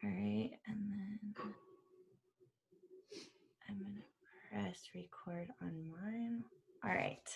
All right, and then I'm going to press record on mine. All right.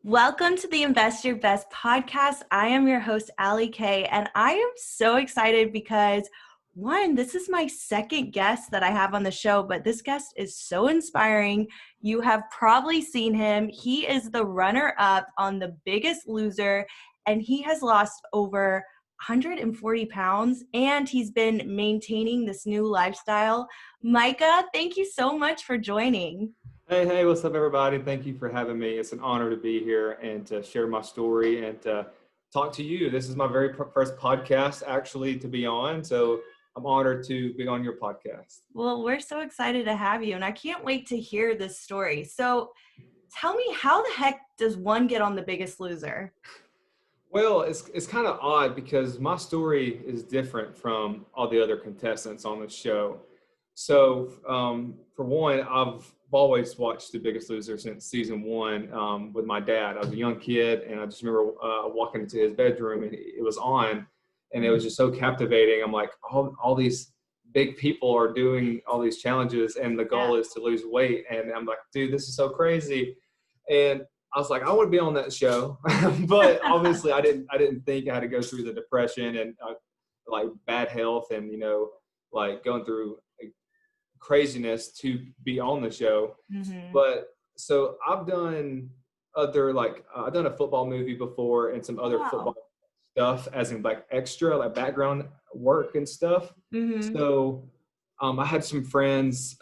Welcome to the Invest Your Best podcast. I am your host, Allie Kay, and I am so excited because, one, this is my second guest that I have on the show, but this guest is so inspiring. You have probably seen him. He is the runner-up on The Biggest Loser, and he has lost over 140 pounds, and he's been maintaining this new lifestyle. Micah, thank you so much for joining. Hey, what's up, everybody? Thank you for having me. It's an honor to be here and to share my story and to talk to you. This is my very first podcast, actually, to be on, so I'm honored to be on your podcast. Well, we're so excited to have you, and I can't wait to hear this story. So tell me, how the heck does one get on The Biggest Loser? Well, it's kind of odd because my story is different from all the other contestants on the show. So, for one, I've always watched The Biggest Loser since season one with my dad. I was a young kid, and I just remember walking into his bedroom, and it was on, and it was just so captivating. I'm like, all these big people are doing all these challenges, and the goal is to lose weight. And I'm like, dude, this is so crazy. And I was like, I want to be on that show, but obviously I didn't think I had to go through the depression and like bad health and, like going through craziness to be on the show. Mm-hmm. But so I've done other, I've done a football movie before and some other football stuff as in like extra, like background work and stuff. Mm-hmm. So I had some friends,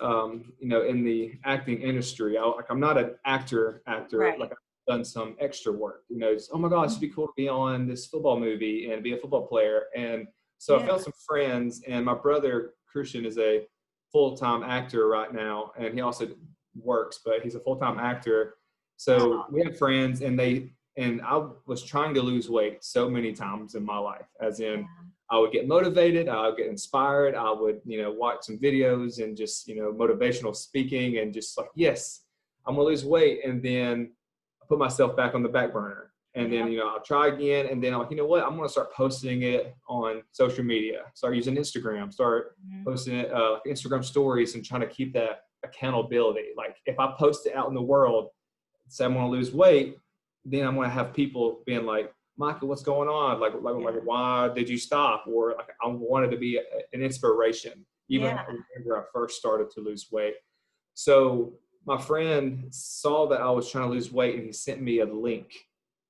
in the acting industry. I'm not an actor. Right. Like I've done some extra work. Oh my gosh, it'd be cool to be on this football movie and be a football player. And so I found some friends, and my brother Christian is a full-time actor right now, and he also works, but he's a full-time actor. So we have friends, and I was trying to lose weight so many times in my life, as in. I would get motivated, I would get inspired, I would, watch some videos and just, motivational speaking and just like, yes, I'm gonna lose weight. And then I put myself back on the back burner. And then, I'll try again. And then I'm like, you know what, I'm gonna start posting it on social media, start using Instagram, start posting it, like Instagram stories and trying to keep that accountability. Like if I post it out in the world, say I'm gonna lose weight, then I'm gonna have people being like, Micah, what's going on? Like, why did you stop? Or like, I wanted to be an inspiration, even whenever I first started to lose weight. So my friend saw that I was trying to lose weight, and he sent me a link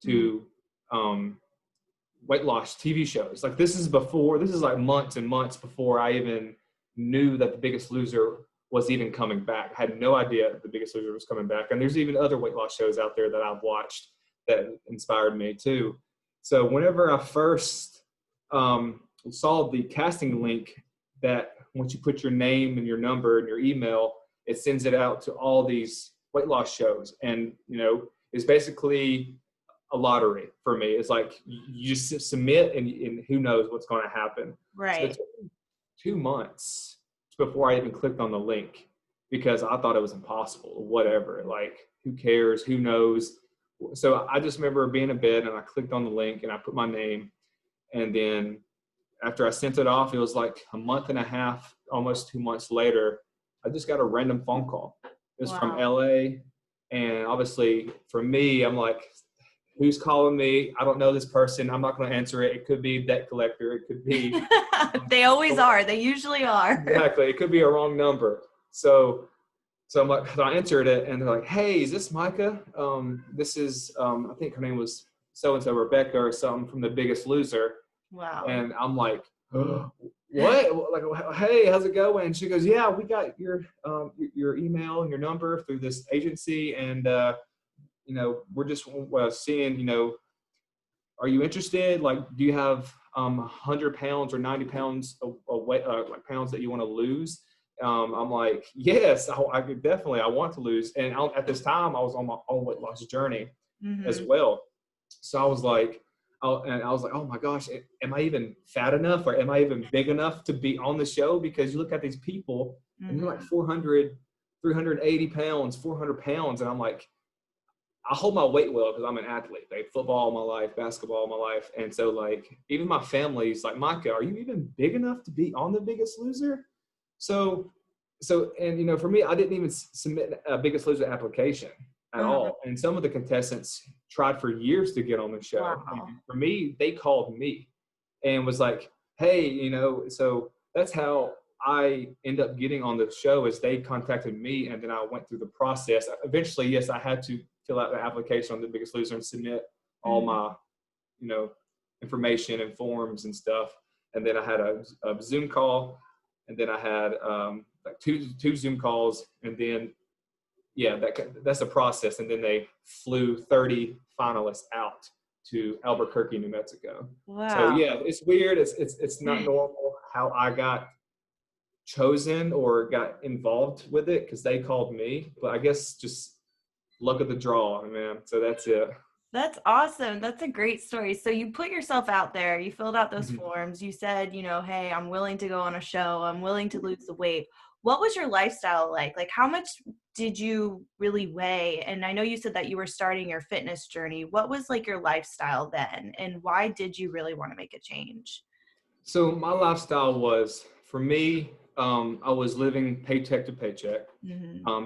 to weight loss TV shows. Like this is like months and months before I even knew that The Biggest Loser was even coming back. I had no idea The Biggest Loser was coming back. And there's even other weight loss shows out there that I've watched that inspired me too. So whenever I first saw the casting link, that once you put your name and your number and your email, it sends it out to all these weight loss shows. And, it's basically a lottery for me. It's like you just submit and who knows what's going to happen. Right. So it took 2 months before I even clicked on the link because I thought it was impossible or whatever. Like, who cares? Who knows? So I just remember being in bed and I clicked on the link and I put my name. And then after I sent it off, it was like a month and a half, almost 2 months later, I just got a random phone call. It was from LA. And obviously for me, I'm like, who's calling me? I don't know this person. I'm not going to answer it. It could be a debt collector. It could be. They always are. They usually are. Exactly. It could be a wrong number. So I'm like, so I answered it, and they're like, "Hey, is this Micah? This is, I think her name was so-and-so, Rebecca or something from The Biggest Loser." Wow. And I'm like, oh, what? Like, hey, how's it going? And she goes, yeah, we got your email and your number through this agency, and we're just seeing, are you interested? Like, do you have 100 pounds or 90 pounds of weight, like pounds that you want to lose? I'm like, yes, I could definitely, I want to lose. And at this time I was on my own weight loss journey as well. So I was like, oh my gosh, am I even fat enough, or am I even big enough to be on the show? Because you look at these people and they're like 400, 380 pounds, 400 pounds. And I'm like, I hold my weight well because I'm an athlete. Played football all my life, basketball all my life. And so like even my family's like, Micah, are you even big enough to be on The Biggest Loser? So and you know, for me, I didn't even submit a Biggest Loser application at all. And some of the contestants tried for years to get on the show. Wow. And for me, they called me and was like, hey, you know, so that's how I end up getting on the show is they contacted me, and then I went through the process. Eventually, yes, I had to fill out the application on The Biggest Loser and submit all my, you know, information and forms and stuff. And then I had a Zoom call, and then I had like two Zoom calls, and then that's the process. And then they flew 30 finalists out to Albuquerque, New Mexico. Wow. So yeah, it's weird. It's not normal how I got chosen or got involved with it because they called me, but I guess just luck of the draw, man. So that's it. That's awesome. That's a great story. So you put yourself out there, you filled out those forms, you said, you know, hey, I'm willing to go on a show, I'm willing to lose the weight. What was your lifestyle like? Like, how much did you really weigh? And I know you said that you were starting your fitness journey. What was like your lifestyle then? And why did you really want to make a change? So my lifestyle was, for me, I was living paycheck to paycheck,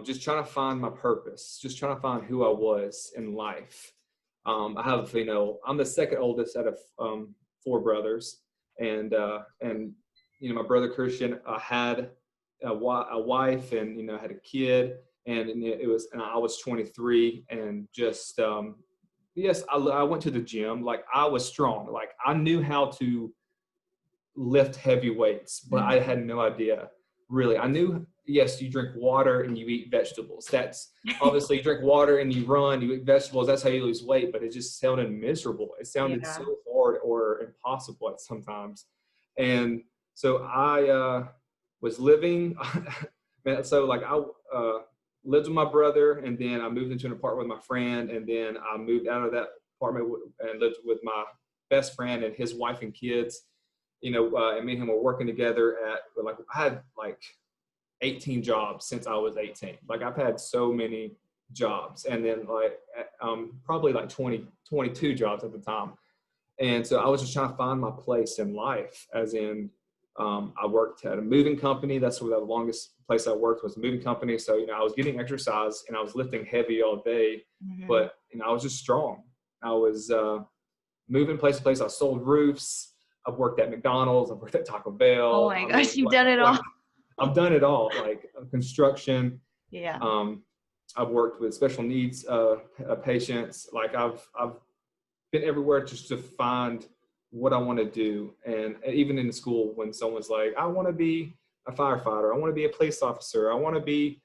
just trying to find my purpose, just trying to find who I was in life. I have, you know, I'm the second oldest out of 4 brothers, and you know, my brother Christian had a wife, and you know, had a kid, and I was 23, and just yes, I went to the gym. Like I was strong, like I knew how to lift heavy weights, but I had no idea really. I knew, yes, you drink water and you eat vegetables. That's obviously you drink water and you run, you eat vegetables. That's how you lose weight. But it just sounded miserable. It sounded so hard or impossible at sometimes. And so I was living, so like I lived with my brother, and then I moved into an apartment with my friend, and then I moved out of that apartment and lived with my best friend and his wife and kids. You know, and me and him were working together I had like 18 jobs since I was 18. Like I've had so many jobs, and then like probably like 22 jobs at the time. And so I was just trying to find my place in life, as in I worked at a moving company. That's where the longest place I worked was a moving company. So, you know, I was getting exercise and I was lifting heavy all day, but, you know, I was just strong. I was moving place to place. I sold roofs. I've worked at McDonald's. I've worked at Taco Bell. Oh my gosh, you've done it all. I've done it all, like construction. Yeah. I've worked with special needs patients. Like I've been everywhere just to find what I want to do. And even in school, when someone's like, I want to be a firefighter, I want to be a police officer, I want to be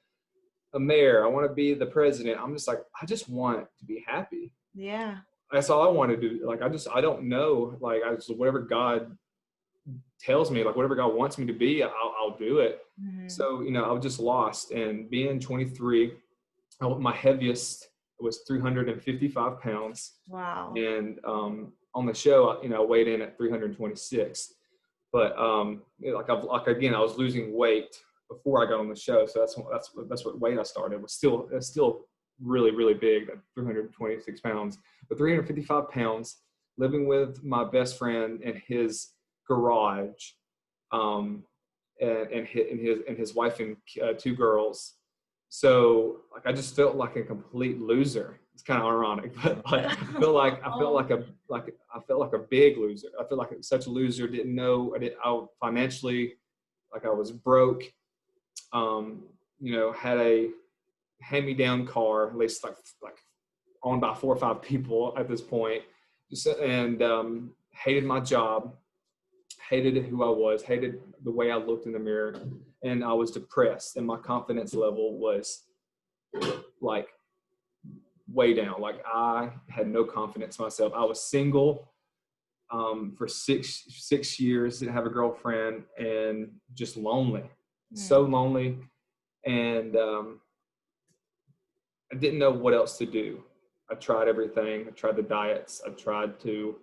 a mayor, I want to be the president. I'm just like, I just want to be happy. Yeah. That's all I want to do. Like, I don't know. Like, whatever God tells me, like whatever God wants me to be, I'll do it. So, you know, I was just lost. And being 23, my heaviest was 355 pounds. Wow. And on the show, you know, I weighed in at 326. But again, I was losing weight before I got on the show. So that's what weight I started. It's still really, really big, at 326 pounds. But 355 pounds, living with my best friend in his garage, and his wife and 2 girls. So like I just felt like a complete loser. It's kind of ironic, but like I felt like a big loser. I felt like such a loser. Didn't know. I financially, like I was broke. You know, had a hand-me-down car, at least like owned by 4 or 5 people at this point, and hated my job, hated who I was, hated the way I looked in the mirror, and I was depressed, and my confidence level was like way down. Like I had no confidence in myself. I was single for six years, didn't have a girlfriend, and just lonely, so lonely, and I didn't know what else to do. I tried everything. I tried the diets. I tried to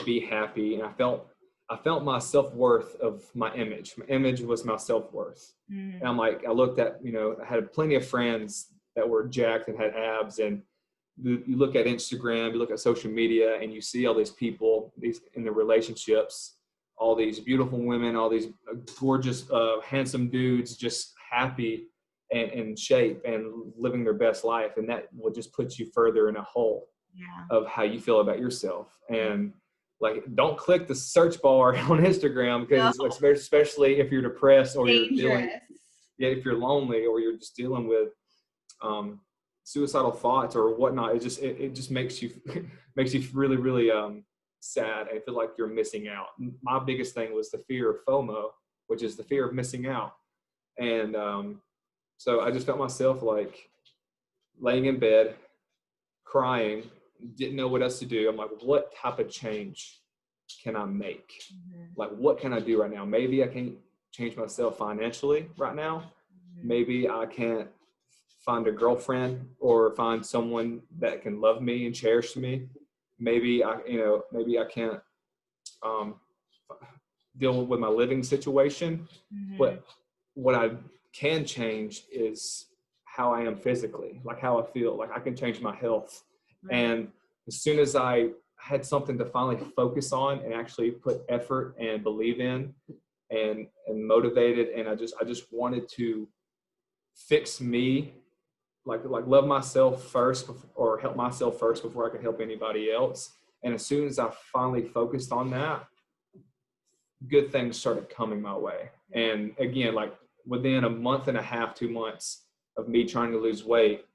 be happy, and I felt my self-worth of my image. My image was my self-worth. And I'm like, I looked at, you know, I had plenty of friends that were jacked and had abs, and you look at Instagram, you look at social media, and you see all these people, these in the relationships, all these beautiful women, all these gorgeous, handsome dudes, just happy and in shape and living their best life. And that will just put you further in a hole of how you feel about yourself. And like, don't click the search bar on Instagram, because especially if you're depressed or you're dealing, if you're lonely or you're just dealing with suicidal thoughts or whatnot, it just makes you really, really sad and feel like you're missing out. My biggest thing was the fear of FOMO, which is the fear of missing out. And so I just felt myself like laying in bed, crying, didn't know what else to do. I'm like, what type of change can I make? Like, what can I do right now? Maybe I can't change myself financially right now. Maybe I can't find a girlfriend or find someone that can love me and cherish me. Maybe I can't deal with my living situation. But what I can change is how I am physically, like how I feel. Like, I can change my health. And as soon as I had something to finally focus on and actually put effort and believe in and motivated, and I just wanted to fix me, like love myself first, or help myself first before I could help anybody else. And as soon as I finally focused on that, good things started coming my way. And again, like within a month and a half, 2 months of me trying to lose weight,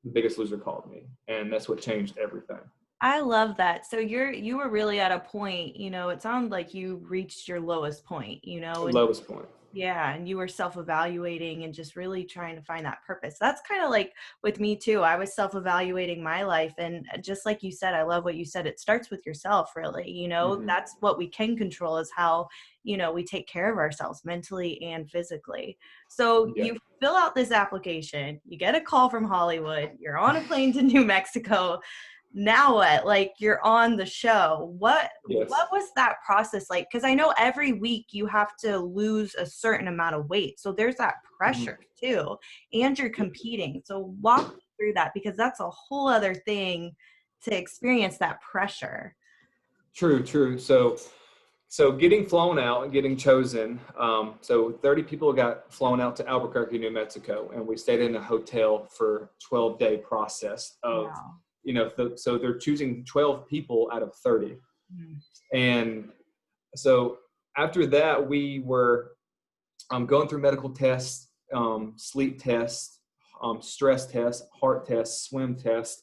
the Biggest Loser called me, and that's what changed everything. I love that. So you were really at a point, it sounded like you reached your lowest point, Lowest point. Yeah. And you were self-evaluating and just really trying to find that purpose. That's kind of like with me too. I was self-evaluating my life. And just like you said, I love what you said. It starts with yourself, really. That's what we can control, is how, we take care of ourselves mentally and physically. So you fill out this application, you get a call from Hollywood, you're on a plane to New Mexico. Now what? Like, you're on the show. What was that process like? Because I know every week you have to lose a certain amount of weight. So there's that pressure too. And you're competing. So walk me through that, because that's a whole other thing to experience, that pressure. True. So getting flown out and getting chosen. So 30 people got flown out to Albuquerque, New Mexico, and we stayed in a hotel for 12-day process of, so they're choosing 12 people out of 30. And so after that, we were going through medical tests, sleep tests, stress tests, heart tests, swim tests,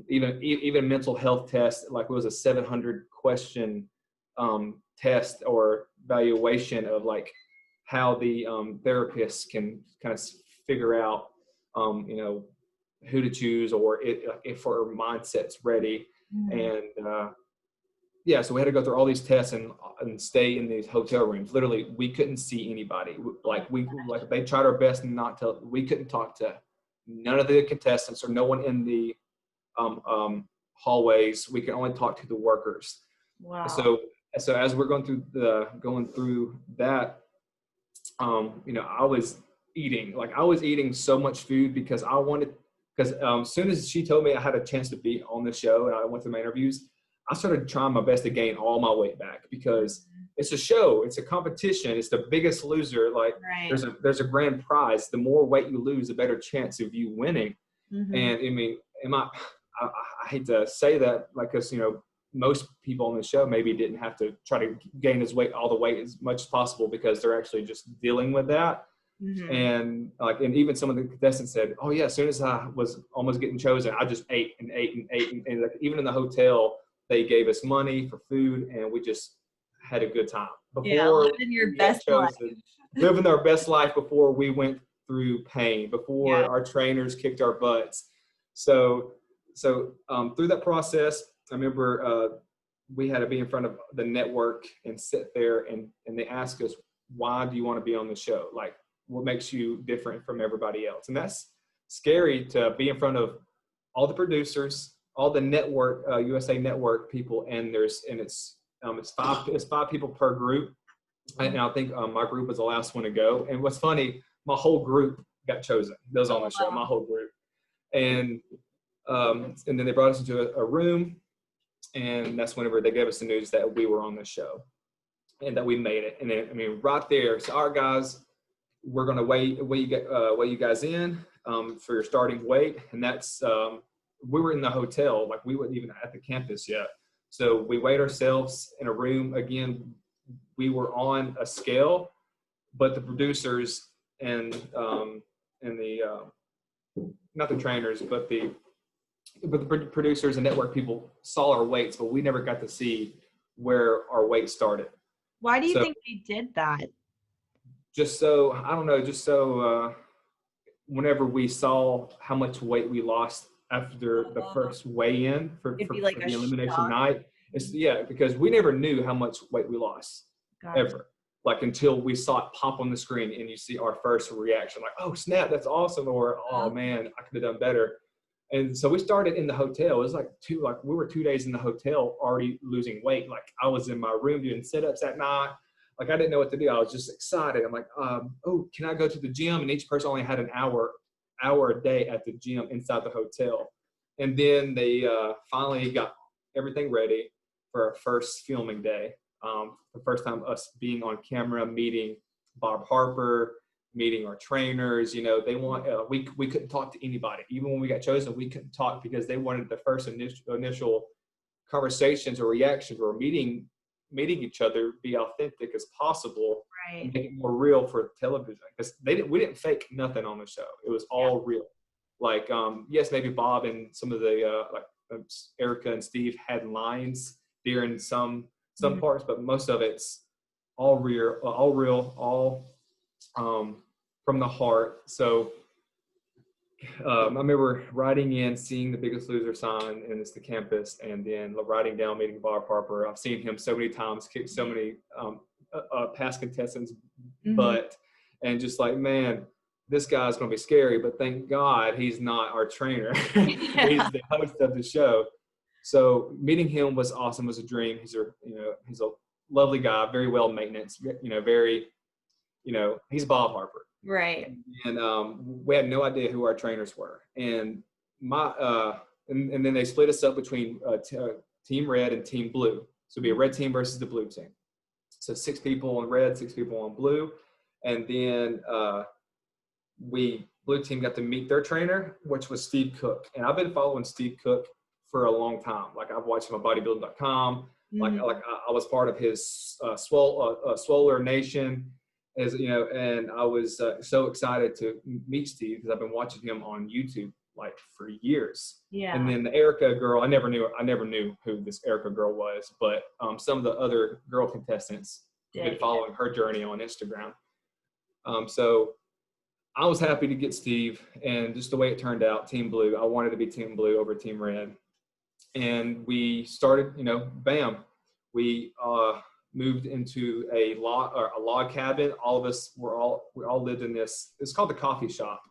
even mental health tests. Like, it was a 700 question test or evaluation of like how the therapists can kind of figure out, who to choose, or if our mindset's ready. And so we had to go through all these tests and stay in these hotel rooms. Literally, we couldn't see anybody. They tried our best not to. We couldn't talk to none of the contestants or no one in the hallways. We could only talk to the workers. Wow. So as we're going through that, I was eating so much food because as soon as she told me I had a chance to be on the show and I went through my interviews, I started trying my best to gain all my weight back, because it's a show, it's a competition, it's the Biggest Loser. Like, there's a grand prize. The more weight you lose, the better chance of you winning. And I mean, I hate to say that, like, because most people on the show maybe didn't have to try to gain all the weight as much as possible, because they're actually just dealing with that. And even some of the contestants said, "Oh yeah, as soon as I was almost getting chosen, I just ate and like, even in the hotel, they gave us money for food, and we just had a good time living your best life. Living our best life before we went through pain, before our trainers kicked our butts." So through that process, I remember we had to be in front of the network and sit there, and they asked us, "Why do you want to be on the show? Like, what makes you different from everybody else?" And that's scary, to be in front of all the producers, all the network, USA Network people, and it's 5 people per group. And I think my group was the last one to go. And what's funny, my whole group got chosen. That was on the show, my whole group. And And then they brought us into a room, and that's whenever they gave us the news that we were on the show and that we made it. And then, I mean, right there, so all right, guys, we're going to weigh you guys in for your starting weight. And that's, we were in the hotel, like we weren't even at the campus yet. So we weighed ourselves in a room. Again, we were on a scale, but the producers and the, not the trainers, but the producers and network people saw our weights, but we never got to see where our weight started. Why do you think they did that? Just so, I don't know, whenever we saw how much weight we lost after the first weigh-in for the elimination night, because we never knew how much weight we lost ever, like until we saw it pop on the screen and you see our first reaction, like, oh snap, that's awesome, or oh man, I could have done better. And so we started in the hotel. It was we were 2 days in the hotel already losing weight. Like I was in my room doing sit-ups at night. Like I didn't know what to do. I was just excited. I'm like, oh, can I go to the gym? And each person only had an hour a day at the gym inside the hotel. And then they finally got everything ready for our first filming day. The first time us being on camera, meeting Bob Harper, meeting our trainers. You know, they want we couldn't talk to anybody. Even when we got chosen, we couldn't talk because they wanted the first initial conversations or reactions or meeting each other be authentic as possible, right, and make it more real for television, because we didn't fake nothing on the show. It was all real. Like yes, maybe Bob and some of the Erica and Steve had lines during some parts, but most of it's all real, from the heart. So I remember writing in, seeing The Biggest Loser sign, and it's the campus, and then writing down, meeting Bob Harper. I've seen him so many times, kick so many past contestants' butt, and just like, man, this guy's going to be scary, but thank God he's not our trainer. He's the host of the show. So meeting him was awesome. It was a dream. He's a lovely guy, very well maintenance, he's Bob Harper. Right. And we had no idea who our trainers were. And and then they split us up between Team Red and Team Blue. So it'd be a red team versus the blue team. So 6 people on red, 6 people on blue. And then blue team got to meet their trainer, which was Steve Cook. And I've been following Steve Cook for a long time. Like I've watched him on bodybuilding.com. Like I was part of his Swoller Nation. As you know, and I was so excited to meet Steve because I've been watching him on YouTube like for years. Yeah. And then the Erica girl, I never knew who this Erica girl was, but some of the other girl contestants have been following her journey on Instagram. So I was happy to get Steve, and just the way it turned out, Team Blue. I wanted to be Team Blue over Team Red, and we started. Bam, we moved into a log cabin. All of us we all lived in this. It's called the coffee shop,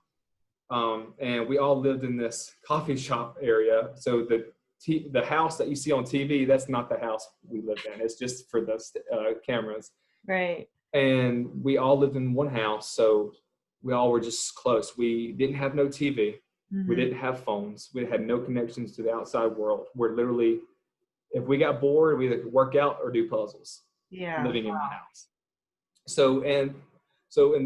and we all lived in this coffee shop area. So the house that you see on TV, that's not the house we lived in. It's just for the cameras. Right. And we all lived in one house, so we all were just close. We didn't have no TV. We didn't have phones. We had no connections to the outside world. We're literally, if we got bored, we either work out or do puzzles. Yeah, living in the house. So and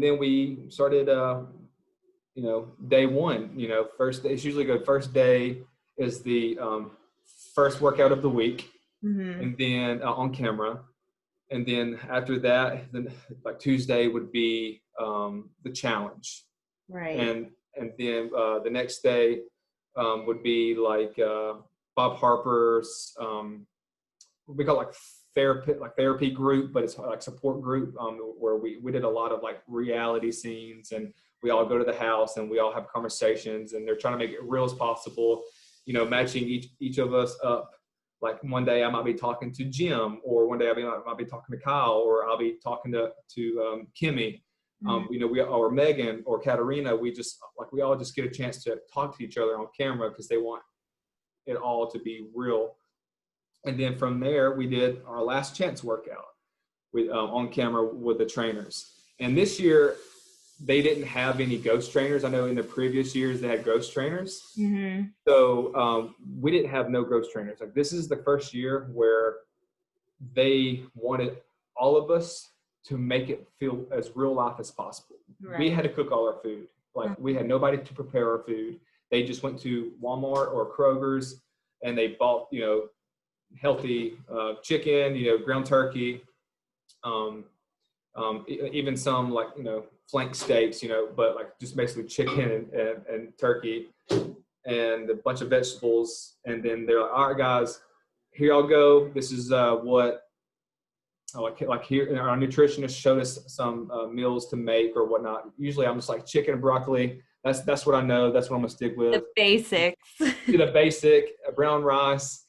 then we started day one. First, it's usually good. First day is the first workout of the week, and then on camera, and then after that, then like Tuesday would be the challenge, right? And then the next day would be like Bob Harper's we call it therapy group, but it's like support group where we did a lot of like reality scenes, and we all go to the house and we all have conversations, and they're trying to make it real as possible, matching each of us up. Like one day I might be talking to Jim, or one day I might be talking to Kyle, or I'll be talking to Kimmy, or Megan or Katarina. We all just get a chance to talk to each other on camera because they want it all to be real. And then from there, we did our last chance workout on camera with the trainers. And this year, they didn't have any ghost trainers. I know in the previous years they had ghost trainers. Mm-hmm. So we didn't have no ghost trainers. Like this is the first year where they wanted all of us to make it feel as real life as possible. Right. We had to cook all our food. Like we had nobody to prepare our food. They just went to Walmart or Kroger's and they bought, healthy chicken, ground turkey, even some like, flank steaks, but like just basically chicken and turkey and a bunch of vegetables. And then they're like, all right, guys, here y'all go. This is what like here our nutritionist showed us some meals to make or whatnot. Usually I'm just like chicken and broccoli. That's what I know. That's what I'm gonna stick with. The basics. The basic brown rice,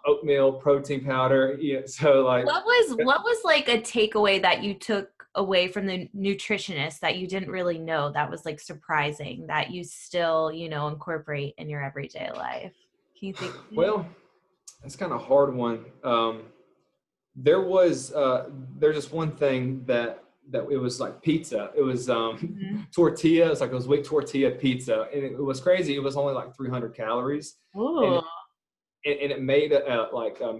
oatmeal, protein powder. Yeah. So like, what was like a takeaway that you took away from the nutritionist that you didn't really know that was like surprising that you still incorporate in your everyday life? Can you think? Well, that's kind of a hard one. There's just one thing that it was like pizza. It was tortilla. It's like it was wheat tortilla pizza, and it was crazy. It was only like 300 calories. Ooh. And it made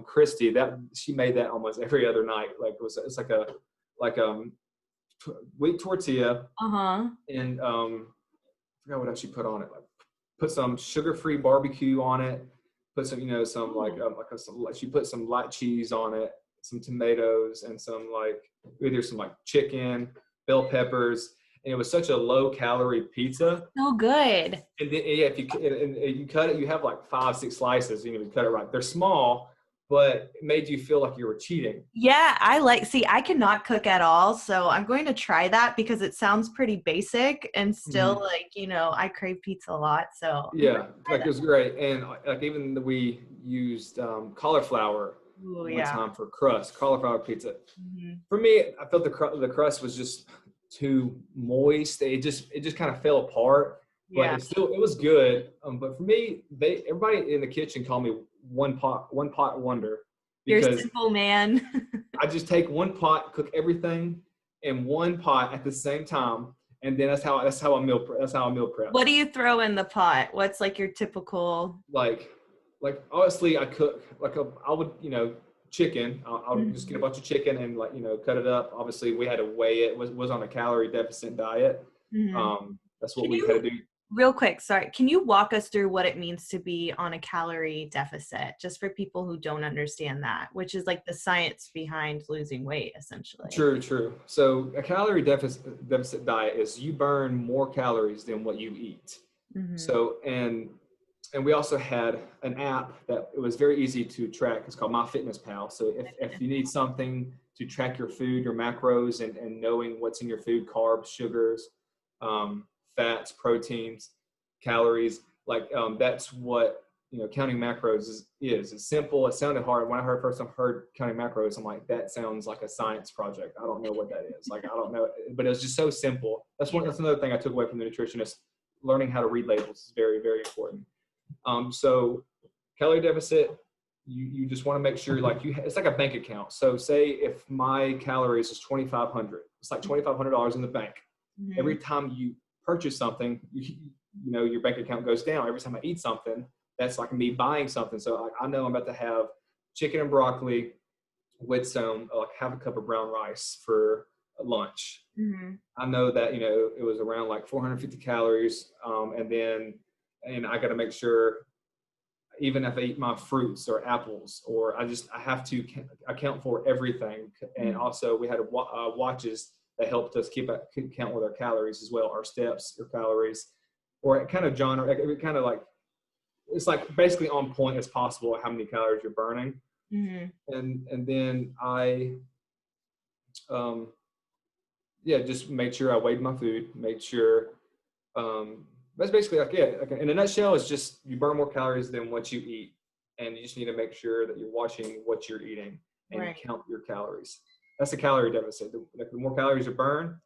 Christy that she made that almost every other night. Like it's like wheat tortilla. And I forgot what else she put on it. Like put some sugar-free barbecue on it. Put some she put some light cheese on it, some tomatoes, and some either some chicken, bell peppers. And it was such a low-calorie pizza. So good. And then, if you cut it, you have like 5-6 slices. You cut it right. They're small, but it made you feel like you were cheating. Yeah, I cannot cook at all, so I'm going to try that because it sounds pretty basic and still I crave pizza a lot. So yeah, it was great. And even we used cauliflower one time for crust, cauliflower pizza. For me, I felt the crust was just too moist. It just kind of fell apart. But it was good. But for me, everybody in the kitchen called me one pot wonder. You're a simple man. I just take one pot, cook everything in one pot at the same time, and then that's how I meal prep. What do you throw in the pot? What's like your typical? Like honestly, I cook I would chicken. I would just get a bunch of chicken and cut it up. Obviously, we had to weigh it. Was on a calorie deficit diet. That's what we had to do. Real quick, sorry. Can you walk us through what it means to be on a calorie deficit, just for people who don't understand that, which is like the science behind losing weight, essentially? True. So a calorie deficit diet is you burn more calories than what you eat. So, and we also had an app that it was very easy to track. It's called MyFitnessPal. So if you need something to track your food, your macros, and knowing what's in your food, carbs, sugars, fats, proteins, calories, that's what counting macros is. It's simple. It sounded hard when I first heard counting macros. I'm like, that sounds like a science project. I don't know what that is. I don't know, but it was just so simple. That's another thing I took away from the nutritionist. Learning how to read labels is very, very important. So calorie deficit, you just want to make sure it's like a bank account. So say if my calories is 2,500, it's like $2,500 in the bank. Every time you purchase something, your bank account goes down. Every time I eat something, that's like me buying something. So I know I'm about to have chicken and broccoli with some half a cup of brown rice for lunch. I know that it was around 450 calories, and I got to make sure, even if I eat my fruits or apples, or I have to account for everything. And also we had watches that helped us count with our calories as well, our steps, our calories, or it kind of it's basically on point as possible how many calories you're burning. And then I just made sure I weighed my food, made sure that's basically in a nutshell, it's just you burn more calories than what you eat, and you just need to make sure that you're watching what you're eating and count your calories. That's a calorie deficit. The more calories you burn,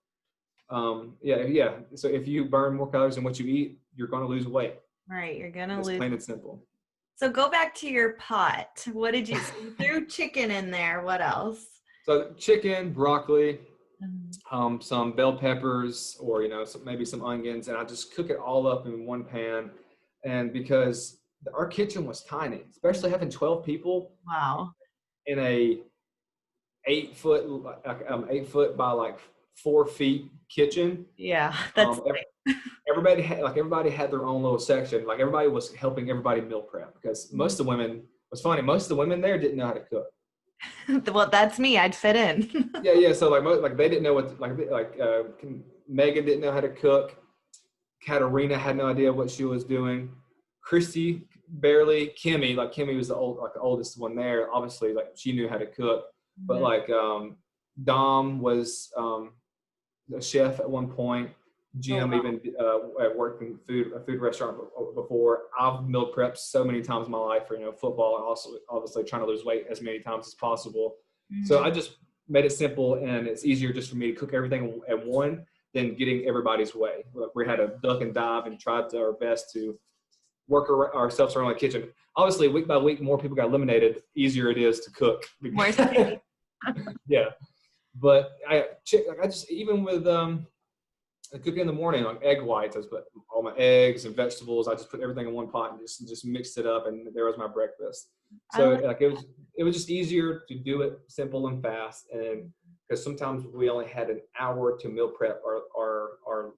so if you burn more calories than what you eat, you're going to lose weight. Right, you're going to lose. Plain and simple. So go back to your pot. What did you threw chicken in there? What else? So chicken, broccoli, some bell peppers, or maybe some onions, and I just cook it all up in one pan. And because our kitchen was tiny, especially having 12 people Wow. in a 8 foot by like 4 feet kitchen. Yeah, that's Everybody had their own little section. Like everybody was helping everybody meal prep, because most of the women, what's funny, most of the women there didn't know how to cook. well, that's me. I'd fit in. Yeah. So they didn't know Megan didn't know how to cook. Katarina had no idea what she was doing. Christy barely. Kimmy was the oldest one there. Obviously, like she knew how to cook, but Dom was a chef at one point. Jim even worked in a food restaurant before. I've meal prepped so many times in my life for football, and also obviously trying to lose weight as many times as possible. So I just made it simple, and it's easier just for me to cook everything at one than getting everybody's way. We had to duck and dive and tried our best to work ourselves around the kitchen. Obviously, week by week, more people got eliminated. Easier it is to cook. More yeah, but I just, even with I cook in the morning, like egg whites. I just put all my eggs and vegetables. I just put everything in one pot and just mixed it up, and there was my breakfast. So it was just easier to do it simple and fast, and because sometimes we only had an hour to meal prep our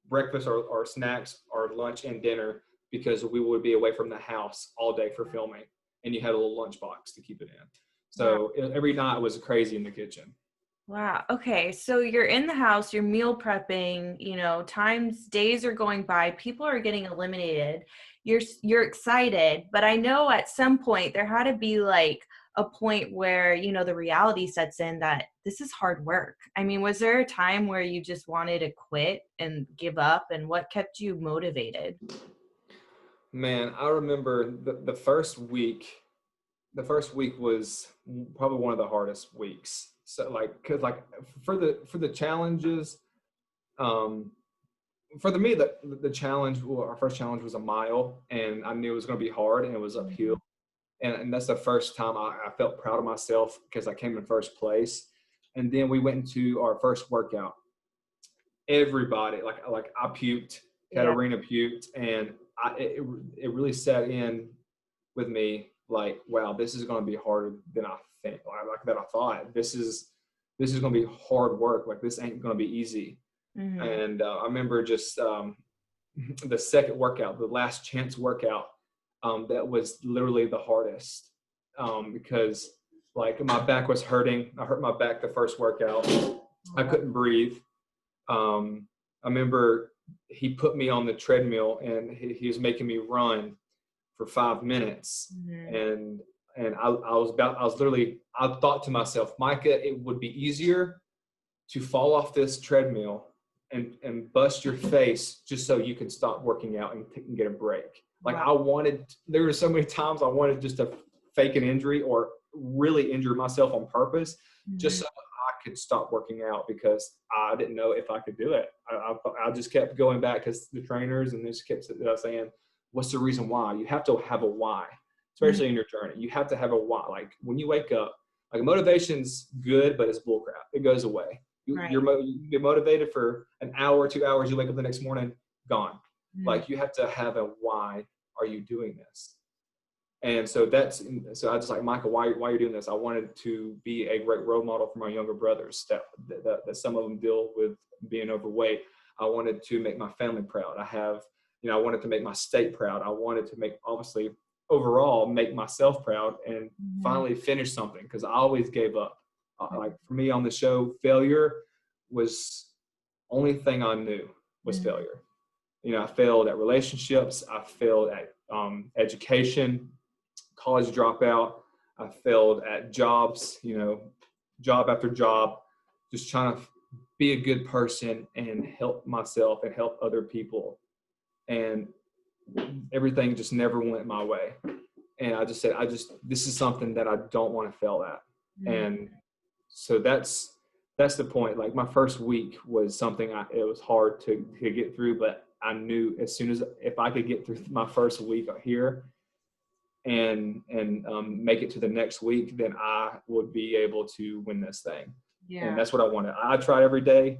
breakfast, our snacks, our lunch and dinner, because we would be away from the house all day for filming, and you had a little lunch box to keep it in. So every night was crazy in the kitchen. Wow. Okay. So you're in the house, you're meal prepping, days are going by, people are getting eliminated. You're excited, but I know at some point there had to be like a point where, the reality sets in that this is hard work. I mean, was there a time where you just wanted to quit and give up, and what kept you motivated? Man, I remember the first week. The first week was probably one of the hardest weeks. So cause for the challenges, for me, the challenge, our first challenge was a mile, and I knew it was going to be hard, and it was uphill. And that's the first time I felt proud of myself, because I came in first place. And then we went into our first workout. Everybody, I puked, Katarina puked, and it really set in with me, like, wow, this is going to be harder than I think. That I thought. This is going to be hard work. Like, this ain't going to be easy. Mm-hmm. And I remember just the second workout, the last chance workout, that was literally the hardest, because my back was hurting. I hurt my back the first workout. I couldn't breathe. I remember he put me on the treadmill, and he was making me run for 5 minutes. Mm-hmm. And I thought to myself, Micah, it would be easier to fall off this treadmill and bust your face just so you can stop working out and get a break. Wow. There were so many times I wanted just to fake an injury or really injure myself on purpose, mm-hmm. just so I could stop working out, because I didn't know if I could do it. I just kept going back, because the trainers and just kept saying, what's the reason why? You have to have a why, especially in your journey. You have to have a why. Like, when you wake up, motivation's good, but it's bullcrap. It goes away. You get motivated for an hour, 2 hours. You wake up the next morning, gone. Mm-hmm. You have to have a why are you doing this? And so I was just like, Michael, why are you doing this? I wanted to be a great role model for my younger brothers that some of them deal with being overweight. I wanted to make my family proud. I wanted to make my state proud. I wanted to obviously overall make myself proud, and finally finish something, because I always gave up. For me on the show, failure was only thing I knew was failure. I failed at relationships. I failed at education, college dropout. I failed at jobs, job after job, just trying to be a good person and help myself and help other people. And everything just never went my way. And I just said, this is something that I don't want to fail at. Mm-hmm. And so that's the point. My first week was something it was hard to get through, but I knew as soon as if I could get through my first week here and make it to the next week, then I would be able to win this thing. And that's what I wanted. I tried every day.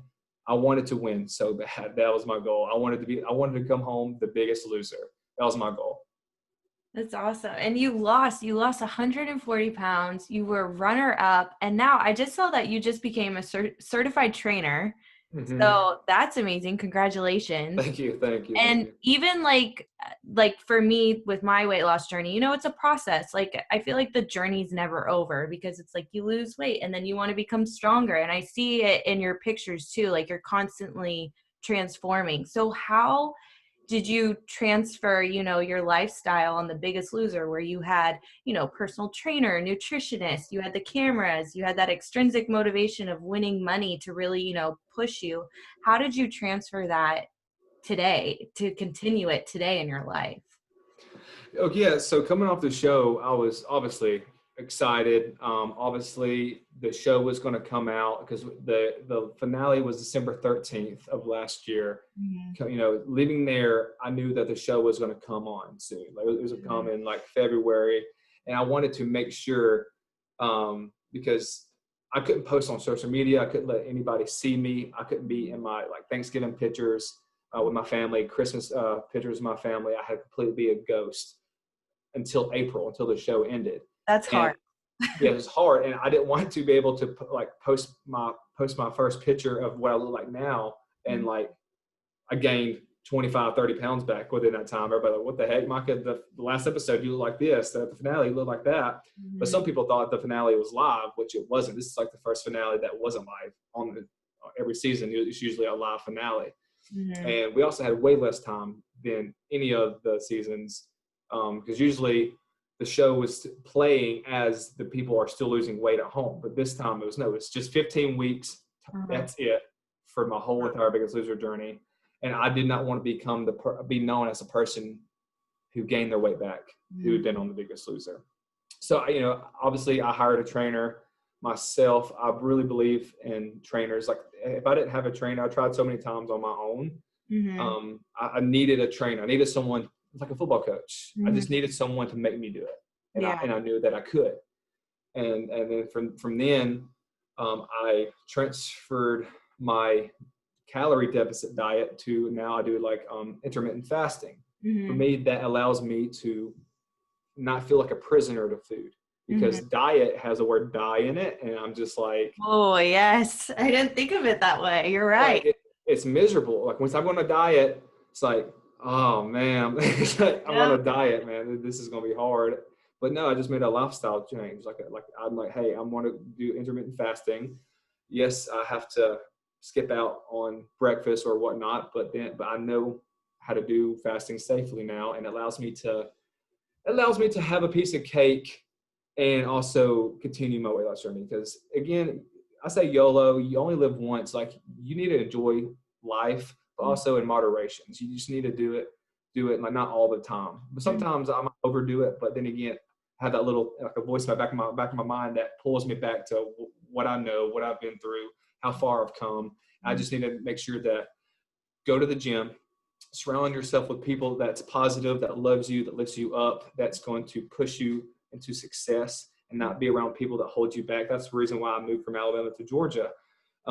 I wanted to win so bad. That was my goal. I wanted to come home the biggest loser. That was my goal. That's awesome. And you lost 140 pounds. You were runner up. And now I just saw that you just became a certified trainer. Mm-hmm. So that's amazing. Congratulations. Thank you. And even like for me with my weight loss journey, it's a process. Like, I feel like the journey's never over, because it's like you lose weight and then you want to become stronger. And I see it in your pictures too. Like, you're constantly transforming. So how did you transfer, your lifestyle on The Biggest Loser, where you had, personal trainer, nutritionist, you had the cameras, you had that extrinsic motivation of winning money to really, push you? How did you transfer that today to continue it today in your life? Oh yeah. So coming off the show, I was obviously excited. Obviously the show was going to come out because the finale was December 13th of last year. Mm-hmm. Leaving there, I knew that the show was going to come on soon. Like, it was going to come in like February, and I wanted to make sure, because I couldn't post on social media. I couldn't let anybody see me. I couldn't be in my like Thanksgiving pictures with my family, Christmas pictures with my family. I had to completely be a ghost until April, until the show ended. That's hard. Yeah, it was hard, and I didn't want to be able to like post my first picture of what I look like now, and like I gained 25, 30 pounds back within that time. Everybody like, what the heck, Micah? The last episode you look like this. The finale you look like that. Mm-hmm. But some people thought the finale was live, which it wasn't. This is like the first finale that wasn't live on every season. It's usually a live finale. Mm-hmm. And we also had way less time than any of the seasons, because usually the show was playing as the people are still losing weight at home. But this time it's just 15 weeks. Mm-hmm. That's it for my whole entire Biggest Loser journey. And I did not want to be known as a person who gained their weight back, who had been on The Biggest Loser. So, obviously I hired a trainer myself. I really believe in trainers. Like, if I didn't have a trainer, I tried so many times on my own. Mm-hmm. I needed a trainer. I needed someone like a football coach. Mm-hmm. I just needed someone to make me do it. And I knew that I could. And then from then, I transferred my calorie deficit diet to now I do like intermittent fasting. Mm-hmm. For me, that allows me to not feel like a prisoner to food, because diet has the word die in it, and I'm just like, oh yes, I didn't think of it that way. You're right. Like, it's miserable. Like, once I'm on a diet, it's like, oh man, it's like, I'm on a diet, man. This is gonna be hard. But no, I just made a lifestyle change. Like I'm like, hey, I'm gonna do intermittent fasting. Yes, I have to skip out on breakfast or whatnot, but I know how to do fasting safely now, and it allows me to have a piece of cake and also continue my weight loss journey. Because again, I say YOLO, you only live once. Like, you need to enjoy life, but also in moderation. So you just need to do it like not all the time. But sometimes I might overdo it, but then again, I have that little like a voice in the back of my mind that pulls me back to what I know, what I've been through, how far I've come. I just need to make sure that go to the gym, surround yourself with people that's positive, that loves you, that lifts you up, that's going to push you into success, and not be around people that hold you back. That's the reason why I moved from Alabama to Georgia,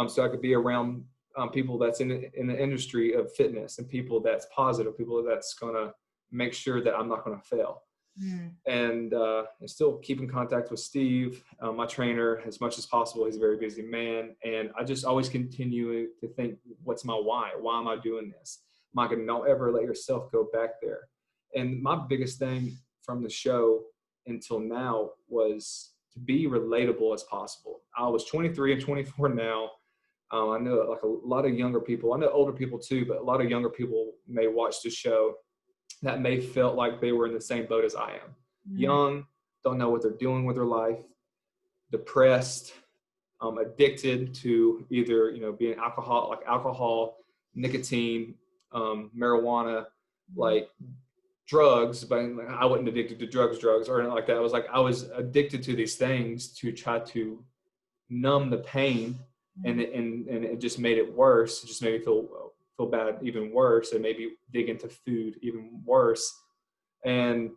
so I could be around people that's in the industry of fitness, and people that's positive, people that's going to make sure that I'm not going to fail. And still keep in contact with Steve, my trainer, as much as possible. He's a very busy man. And I just always continue to think, what's my why? Why am I doing this? Micah, don't ever let yourself go back there. And my biggest thing from the show until now was to be relatable as possible. I was 23 and 24 now. I know like a lot of younger people, I know older people too, but a lot of younger people may watch the show that may felt like they were in the same boat as I am. Young, don't know what they're doing with their life, depressed, addicted to either, being alcohol, nicotine, marijuana, like drugs, but I wasn't addicted to drugs or anything like that. I was addicted to these things to try to numb the pain, and it just made it worse. It just made me feel bad even worse, and maybe dig into food even worse. And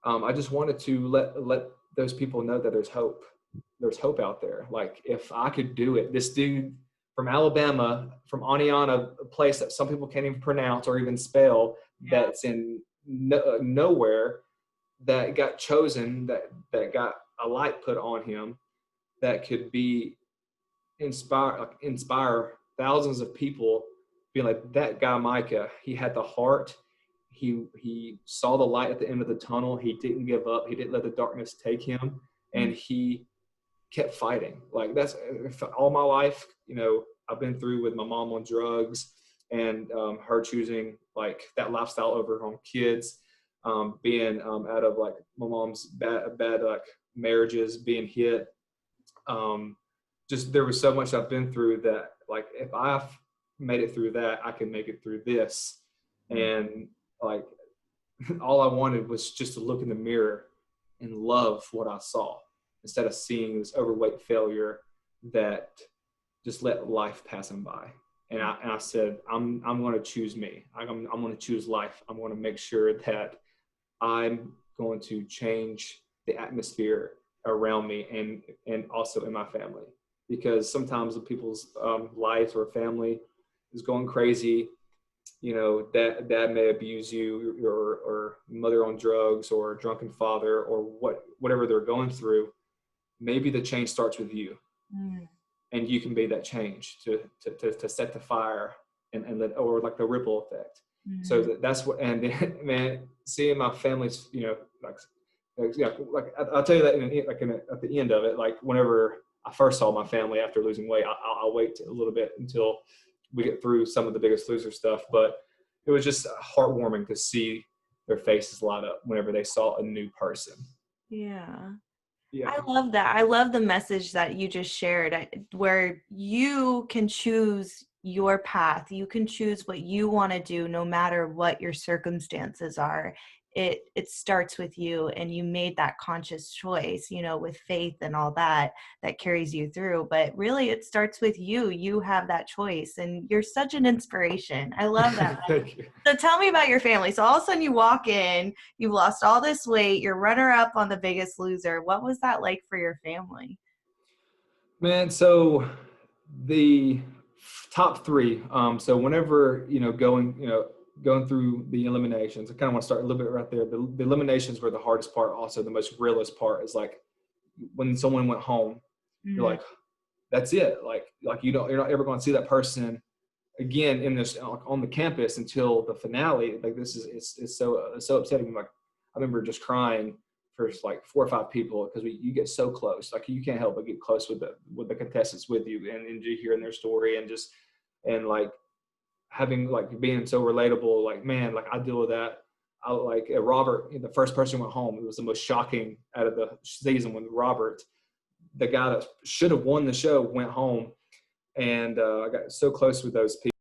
I just wanted to let those people know that there's hope there's hope out there. Like, if I could do it, this dude from Alabama, from Aniana, a place that some people can't even pronounce or even spell, that's in nowhere, that got chosen, that got a light put on him, that could be inspire thousands of people, being like, that guy Micah, he had the heart, he saw the light at the end of the tunnel, he didn't give up, he didn't let the darkness take him, and he kept fighting. Like, that's all my life, I've been through with my mom on drugs, and her choosing like that lifestyle over her own kids, being out of like my mom's bad like marriages, being hit, just there was so much I've been through that, like, if I've made it through that, I can make it through this. And like, all I wanted was just to look in the mirror and love what I saw, instead of seeing this overweight failure that just let life pass him by. And I said, I'm going to choose me. I'm going to choose life. I'm going to make sure that I'm going to change the atmosphere around me and also in my family. Because sometimes people's life or family is going crazy. Dad may abuse you, or mother on drugs, or a drunken father, or whatever they're going through. Maybe the change starts with you, and you can be that change to set the fire and let, or like the ripple effect. So that's what. And man, seeing my family's, like I'll tell you that at the end of it, like whenever I first saw my family after losing weight, I'll wait a little bit until we get through some of the Biggest Loser stuff. But it was just heartwarming to see their faces light up whenever they saw a new person. Yeah. Yeah. I love that. I love the message that you just shared, where you can choose your path. You can choose what you want to do, no matter what your circumstances are. It starts with you, and you made that conscious choice, with faith and all that carries you through. But really, it starts with you. You have that choice, and you're such an inspiration. I love that. Thank you. So tell me about your family. So all of a sudden you walk in, you've lost all this weight, you're runner up on The Biggest Loser. What was that like for your family? Man, so the top three. So whenever, going through the eliminations, I kind of want to start a little bit right there. The eliminations were the hardest part. Also, the most realist part is like when someone went home, you're like, that's it. Like you're not ever going to see that person again in this on the campus until the finale. Like, this is it's so upsetting. Like, I remember just crying for like 4 or 5 people, because you get so close. Like, you can't help but get close with the contestants with you, and hearing their story, and like having, like, being so relatable. Like, man, like I deal with that. I like Robert, the first person went home. It was the most shocking out of the season when Robert, the guy that should have won the show, went home. And I got so close with those people.